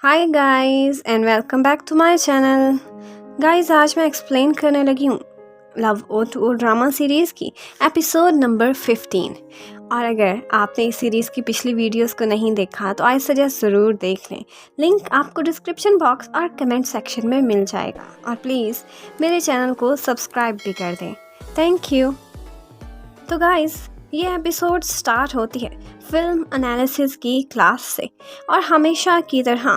Hi guys and welcome back to my channel. Guys आज मैं explain करने लगी हूँ लव O2O ड्रामा सीरीज़ की एपिसोड नंबर 15। और अगर आपने इस सीरीज़ की पिछली वीडियोस को नहीं देखा तो आई सजेस्ट ज़रूर देख लें। लिंक आपको डिस्क्रिप्शन बॉक्स और कमेंट सेक्शन में मिल जाएगा। और प्लीज़ मेरे चैनल को सब्सक्राइब भी कर दें। Thank you. तो गाइस ये एपिसोड स्टार्ट होती है फिल्म एनालिसिस की क्लास से और हमेशा की तरह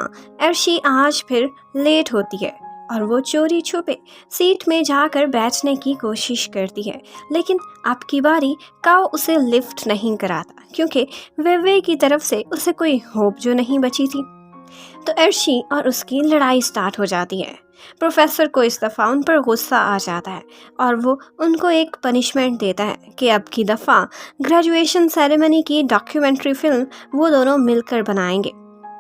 अर्शी आज फिर लेट होती है और वो चोरी छुपे सीट में जाकर बैठने की कोशिश करती है, लेकिन अब की बारी काओ उसे लिफ्ट नहीं कराता क्योंकि वेवे की तरफ से उसे कोई होप जो नहीं बची थी। तो अर्शी और उसकी लड़ाई स्टार्ट हो जाती है। प्रोफेसर को इस दफ़ा उन पर गुस्सा आ जाता है और वो उनको एक पनिशमेंट देता है कि अब की दफ़ा ग्रेजुएशन सेरेमनी की डॉक्यूमेंट्री फिल्म वो दोनों मिलकर बनाएंगे।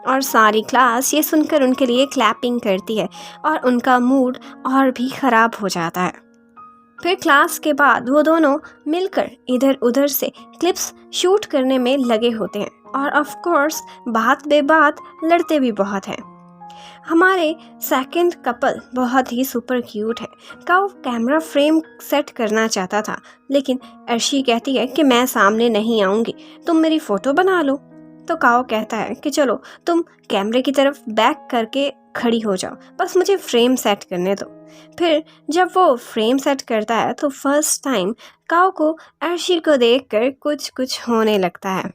और सारी क्लास ये सुनकर उनके लिए क्लैपिंग करती है और उनका मूड और भी ख़राब हो जाता है। फिर क्लास के बाद वो दोनों मिलकर इधर उधर से क्लिप्स शूट करने में लगे होते हैं और ऑफ कोर्स बात बे बात लड़ते भी बहुत हैं। हमारे सेकंड कपल बहुत ही सुपर क्यूट है। काओ कैमरा फ्रेम सेट करना चाहता था, लेकिन अर्शी कहती है कि मैं सामने नहीं आऊँगी, तुम मेरी फ़ोटो बना लो। तो काओ कहता है कि चलो तुम कैमरे की तरफ बैक करके खड़ी हो जाओ, बस मुझे फ्रेम सेट करने दो। फिर जब वो फ्रेम सेट करता है तो फर्स्ट टाइम काओ को अर्शी को देखकर कुछ कुछ होने लगता है।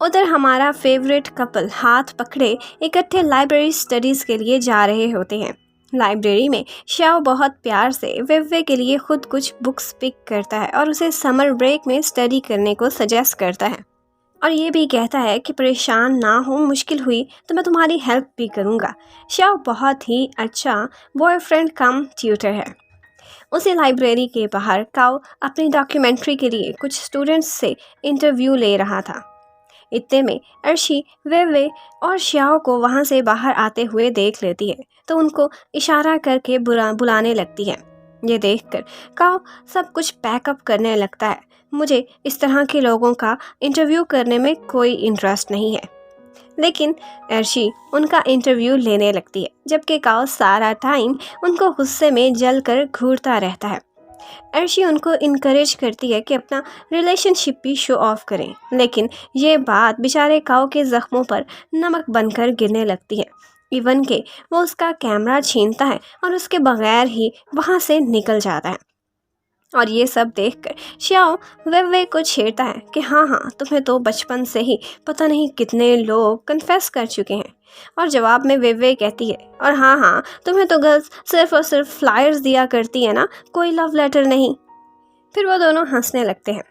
उधर हमारा फेवरेट कपल हाथ पकड़े इकट्ठे लाइब्रेरी स्टडीज़ के लिए जा रहे होते हैं। लाइब्रेरी में श्याओ बहुत प्यार से वेवे के लिए खुद कुछ बुक्स पिक करता है और उसे समर ब्रेक में स्टडी करने को सजेस्ट करता है और ये भी कहता है कि परेशान ना हो, मुश्किल हुई तो मैं तुम्हारी हेल्प भी करूँगा। श्याओ बहुत ही अच्छा बॉयफ्रेंड कम ट्यूटर है। उसी लाइब्रेरी के बाहर काओ अपनी डॉक्यूमेंट्री के लिए कुछ स्टूडेंट्स से इंटरव्यू ले रहा था। इतने में अर्शी वेवे और श्याओ को वहाँ से बाहर आते हुए देख लेती है तो उनको इशारा करके बुलाने लगती है। ये देखकर काओ सब कुछ पैकअप करने लगता है। मुझे इस तरह के लोगों का इंटरव्यू करने में कोई इंटरेस्ट नहीं है, लेकिन अर्शी उनका इंटरव्यू लेने लगती है, जबकि काओ सारा टाइम उनको गुस्से में जलकर घूरता रहता है। अर्शी उनको इनकरेज करती है कि अपना रिलेशनशिप भी शो ऑफ करें, लेकिन ये बात बेचारे काओ के ज़ख्मों पर नमक बनकर गिरने लगती है। इवन के वो उसका कैमरा छीनता है और उसके बगैर ही वहाँ से निकल जाता है। और ये सब देखकर श्याओ वेवे को छेड़ता है कि हाँ तुम्हें तो बचपन से ही पता नहीं कितने लोग कन्फेस कर चुके हैं। और जवाब में वेवे कहती है और हाँ तुम्हें तो गर्ल्स सिर्फ और सिर्फ फ्लायर्स दिया करती है ना, कोई लव लेटर नहीं। फिर वो दोनों हंसने लगते हैं।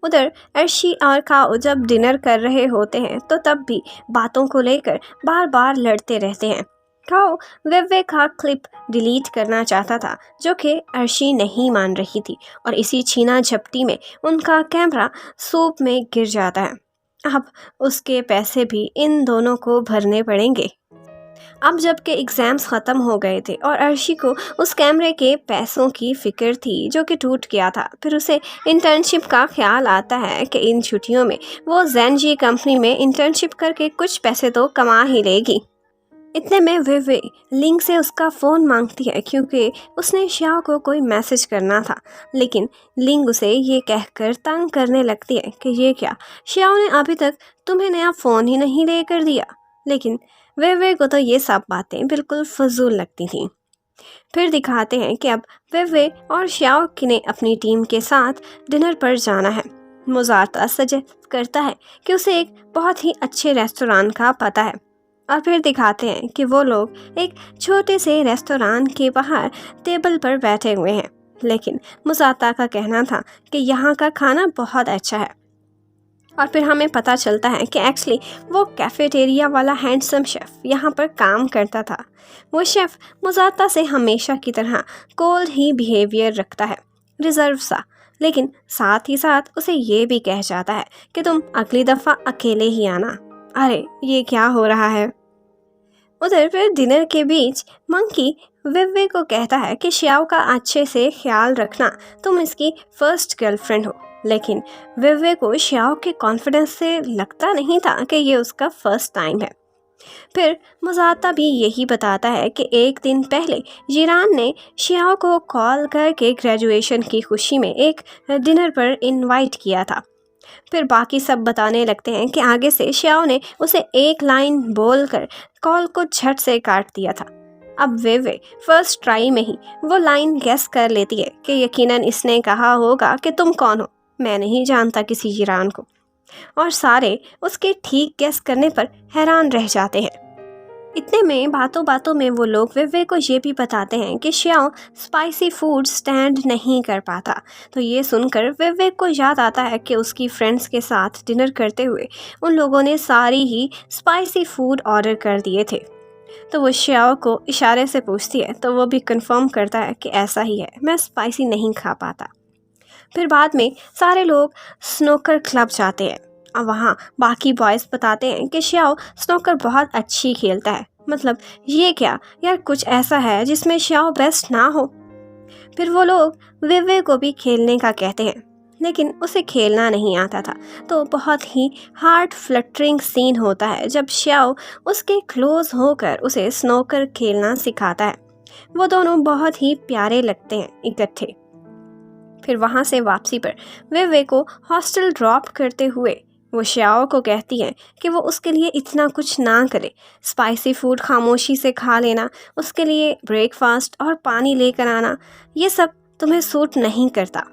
उधर अर्शी और काओ जब डिनर कर रहे होते हैं तो तब भी बातों को लेकर बार बार लड़ते रहते हैं। काओ वेवे का क्लिप डिलीट करना चाहता था, जो कि अर्शी नहीं मान रही थी और इसी छीना झपटी में उनका कैमरा सूप में गिर जाता है। अब उसके पैसे भी इन दोनों को भरने पड़ेंगे। अब जबकि एग्ज़ाम्स ख़त्म हो गए थे और अर्शी को उस कैमरे के पैसों की फ़िक्र थी जो कि टूट गया था, फिर उसे इंटर्नशिप का ख्याल आता है कि इन छुट्टियों में वो ज़ेनजी कंपनी में इंटर्नशिप करके कुछ पैसे तो कमा ही लेगी। इतने में वे लिंग से उसका फ़ोन मांगती है क्योंकि उसने श्याओ को कोई मैसेज करना था, लेकिन लिंग उसे ये कहकर तंग करने लगती है कि ये क्या, श्याओ ने अभी तक तुम्हें नया फ़ोन ही नहीं लेकर दिया। लेकिन वे को तो ये सब बातें बिल्कुल फजूल लगती थीं। फिर दिखाते हैं कि अब वे और श्याओ ने अपनी टीम के साथ डिनर पर जाना है। मुजाता सजेस्ट करता है कि उसे एक बहुत ही अच्छे रेस्टोरेंट का पता है और फिर दिखाते हैं कि वो लोग एक छोटे से रेस्टोरेंट के बाहर टेबल पर बैठे हुए हैं, लेकिन मुजाता का कहना था कि यहाँ का खाना बहुत अच्छा है। और फिर हमें पता चलता है कि एक्चुअली वो कैफ़ेटेरिया वाला हैंडसम शेफ़ यहाँ पर काम करता था। वो शेफ़ मुजाता से हमेशा की तरह कोल्ड ही बिहेवियर रखता है, रिज़र्व सा, लेकिन साथ ही साथ उसे ये भी कह जाता है कि तुम अगली दफ़ा अकेले ही आना। अरे ये क्या हो रहा है। उधर फिर डिनर के बीच मंकी विवे को कहता है कि श्याओ का अच्छे से ख्याल रखना, तुम इसकी फर्स्ट गर्लफ्रेंड हो। लेकिन विवे को श्याओ के कॉन्फिडेंस से लगता नहीं था कि ये उसका फर्स्ट टाइम है। फिर मुज़ाता भी यही बताता है कि एक दिन पहले जीरान ने शियाओ को कॉल करके ग्रेजुएशन की खुशी में एक डिनर पर इनवाइट किया था। फिर बाकी सब बताने लगते हैं कि आगे से शियाओ ने उसे एक लाइन बोलकर कॉल को झट से काट दिया था। अब वे फर्स्ट ट्राई में ही वो लाइन गेस कर लेती है कि यकीनन इसने कहा होगा कि तुम कौन हो, मैं नहीं जानता किसी जीरान को। और सारे उसके ठीक गेस करने पर हैरान रह जाते हैं। इतने में बातों बातों में वो लोग वेवे को ये भी बताते हैं कि शियाओ स्पाइसी फूड स्टैंड नहीं कर पाता। तो ये सुनकर वेवे को याद आता है कि उसकी फ्रेंड्स के साथ डिनर करते हुए उन लोगों ने सारी ही स्पाइसी फूड ऑर्डर कर दिए थे। तो वो शियाओ को इशारे से पूछती है, तो वो भी कंफर्म करता है कि ऐसा ही है, मैं स्पाइसी नहीं खा पाता। फिर बाद में सारे लोग स्नोकर क्लब जाते हैं और वहाँ बाकी बॉयज़ बताते हैं कि शियाओ स्नोकर बहुत अच्छी खेलता है। मतलब ये क्या यार, कुछ ऐसा है जिसमें शियाओ बेस्ट ना हो। फिर वो लोग वेवे को भी खेलने का कहते हैं, लेकिन उसे खेलना नहीं आता था। तो बहुत ही हार्ट फ्लटरिंग सीन होता है जब शियाओ उसके क्लोज होकर उसे स्नोकर खेलना सिखाता है। वो दोनों बहुत ही प्यारे लगते हैं इकट्ठे। फिर वहाँ से वापसी पर वे को हॉस्टल ड्रॉप करते हुए वो शियाओ को कहती है कि वो उसके लिए इतना कुछ ना करे। स्पाइसी फूड खामोशी से खा लेना, उसके लिए ब्रेकफास्ट और पानी लेकर आना, ये सब तुम्हें सूट नहीं करता।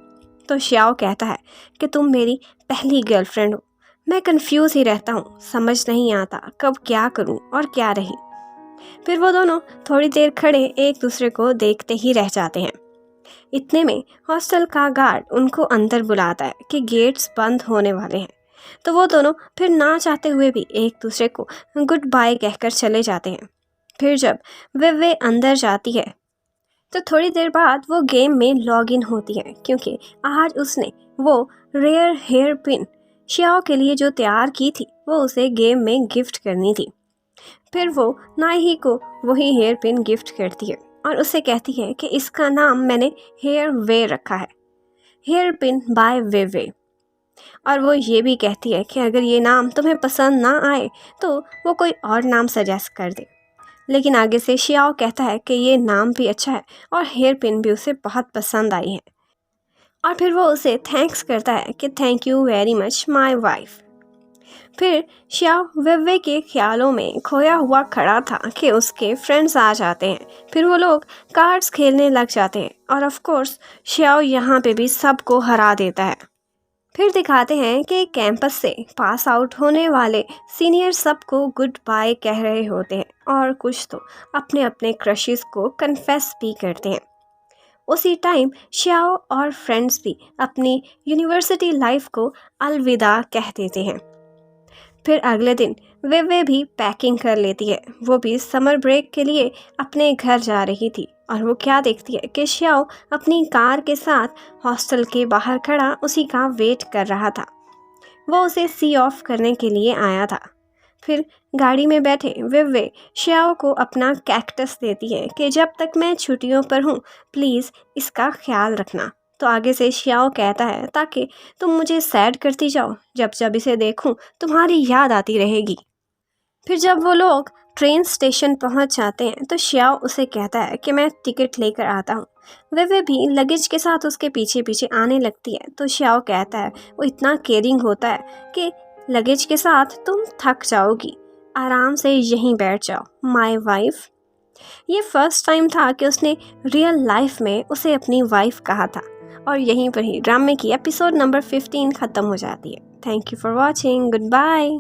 तो शियाओ कहता है कि तुम मेरी पहली गर्लफ्रेंड हो, मैं कंफ्यूज ही रहता हूँ, समझ नहीं आता कब क्या करूँ और क्या नहीं। फिर वो दोनों थोड़ी देर खड़े एक दूसरे को देखते ही रह जाते हैं। इतने में हॉस्टल का गार्ड उनको अंदर बुलाता है कि गेट्स बंद होने वाले हैं। तो वो दोनों फिर ना चाहते हुए भी एक दूसरे को गुड बाय कहकर चले जाते हैं। फिर जब वे अंदर जाती है तो थोड़ी देर बाद वो गेम में लॉग इन होती है, क्योंकि आज उसने वो रेयर हेयर पिन शियाओ के लिए जो तैयार की थी वो उसे गेम में गिफ्ट करनी थी। फिर वो नाही को वही हेयर पिन गिफ्ट करती है और उससे कहती है कि इसका नाम मैंने हेयर वे रखा है, हेयर पिन बाय वे। और वो ये भी कहती है कि अगर ये नाम तुम्हें पसंद ना आए तो वो कोई और नाम सजेस्ट कर दे। लेकिन आगे से शियाओ कहता है कि ये नाम भी अच्छा है और हेयर पिन भी उसे बहुत पसंद आई है। और फिर वो उसे थैंक्स करता है कि thank you very much my wife. फिर शियाओ वेवे के ख्यालों में खोया हुआ खड़ा था कि उसके फ्रेंड्स आ जाते हैं। फिर वो लोग कार्ड्स खेलने लग जाते हैं और ऑफ कोर्स शियाओ यहाँ पे भी सबको हरा देता है। फिर दिखाते हैं कि कैंपस से पास आउट होने वाले सीनियर सबको गुड बाय कह रहे होते हैं और कुछ तो अपने अपने क्रशेस को कन्फेस भी करते हैं। उसी टाइम शियाओ और फ्रेंड्स भी अपनी यूनिवर्सिटी लाइफ को अलविदा कह देते हैं। फिर अगले दिन वे भी पैकिंग कर लेती है। वो भी समर ब्रेक के लिए अपने घर जा रही थी और वो क्या देखती है कि शियाओ अपनी कार के साथ हॉस्टल के बाहर खड़ा उसी का वेट कर रहा था। वो उसे सी ऑफ करने के लिए आया था। फिर गाड़ी में बैठे वे शियाओ को अपना कैक्टस देती है कि जब तक मैं छुट्टियों पर हूँ प्लीज़ इसका ख्याल रखना। तो आगे से शियाओ कहता है ताकि तुम मुझे सैड करती जाओ, जब जब इसे देखूं तुम्हारी याद आती रहेगी। फिर जब वो लोग ट्रेन स्टेशन पहुंच जाते हैं तो शियाओ उसे कहता है कि मैं टिकट लेकर आता हूँ। वे भी लगेज के साथ उसके पीछे पीछे आने लगती है। तो शियाओ कहता है वो इतना केयरिंग होता है कि लगेज के साथ तुम थक जाओगी, आराम से यहीं बैठ जाओ माय वाइफ। ये फर्स्ट टाइम था कि उसने रियल लाइफ में उसे अपनी वाइफ कहा था। और यहीं पर ही ड्रामे की एपिसोड नंबर 15 ख़त्म हो जाती है। Thank you for watching, good bye.